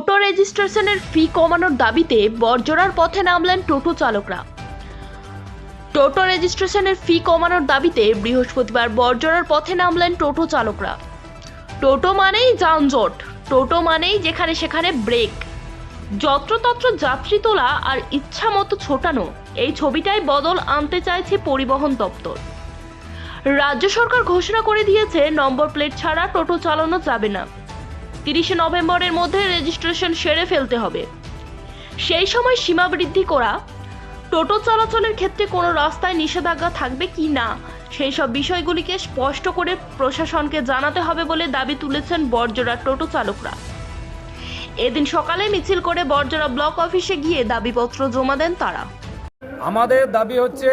টোটো রেজিস্ট্রেশনের ফি কমানোর দাবিতে বড়জোড়ার পথে নামলেন টোটো চালকরা। টোটো রেজিস্ট্রেশনের ফি কমানোর দাবিতে বৃহস্পতিবার বড়জোড়ার পথে নামলেন টোটো চালকরা। টোটো মানেই যানজট, টোটো মানেই যেখানে সেখানে ব্রেক, যত্রতত্র যাত্রী তোলা আর ইচ্ছা মতো ছোটানো, এই ছবিটাই বদল আনতে চাইছে পরিবহন দপ্তর। রাজ্য সরকার ঘোষণা করে দিয়েছে নম্বর প্লেট ছাড়া টোটো চালানো যাবে না। 30 নভেম্বরের মধ্যে রেজিস্ট্রেশন সেরে ফেলতে হবে। সেই সময় সীমা বৃদ্ধি করা, টোটো চলাচলের ক্ষেত্রে কোনো রাস্তায় নিষেধাজ্ঞা থাকবে কি না, সেই সব বিষয়গুলিকে স্পষ্ট করে প্রশাসনকে জানাতে হবে বলে দাবি তুলেছেন বড়জোড়ার টোটো চালকরা। এদিন সকালে মিছিল করে বড়জোড়া ব্লক অফিসে গিয়ে দাবিপত্র জমা দেন তারা। আমাদের দাবি হচ্ছে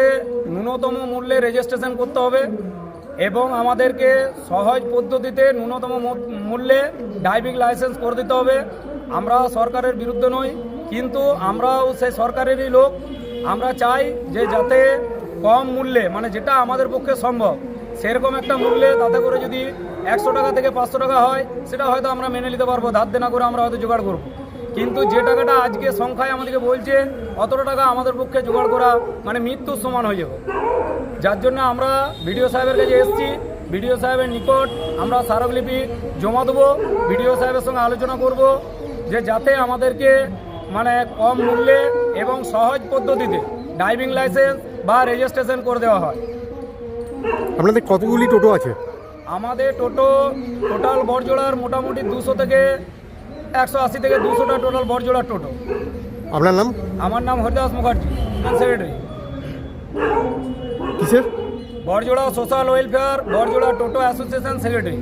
ন্যূনতম মূল্যে রেজিস্ট্রেশন করতে হবে এবং আমাদেরকে সহজ পদ্ধতিতে ন্যূনতম মূল্যে ড্রাইভিং লাইসেন্স করে দিতে হবে। আমরা সরকারের বিরুদ্ধে নই, কিন্তু আমরাও সেই সরকারেরই লোক। আমরা চাই যে যাতে কম মূল্যে, মানে যেটা আমাদের পক্ষে সম্ভব সেরকম একটা মূল্যে, তাতে করে যদি 100 টাকা থেকে 500 টাকা হয় সেটা হয়তো আমরা মেনে নিতে পারবো, ধার দেনা করে আমরা হয়তো জোগাড় করবো। কিন্তু যে টাকাটা আজকে সংখ্যায় আমাদেরকে বলছে অতটা টাকা আমাদের পক্ষে জোগাড় করা মানে মৃত্যুর সমান হয়ে যাবে। যার জন্য আমরা বিডিও সাহেবের কাছে এসেছি। বিডিও সাহেবের নিকট আমরা স্মারকলিপি জমা দেবো। বিডিও সাহেবের সঙ্গে আলোচনা করব যে যাতে আমাদেরকে মানে কম মূল্যে এবং সহজ পদ্ধতিতে ড্রাইভিং লাইসেন্স বা রেজিস্ট্রেশন করে দেওয়া হয়। আপনাদের কতগুলি টোটো আছে? আমাদের টোটাল বড়জোড়ার মোটামুটি 200 থেকে 180 থেকে 200টা টোটাল বড়জোড়ার টোটো। আপনার নাম? আমার নাম হরিদাস মুখার্জি, সেক্রেটারি। কিসের? বড়জোড়া সোশ্যাল ওয়েলফেয়ার বড়জোড়া টোটো অ্যাসোসিয়েশন সেক্রেটারি।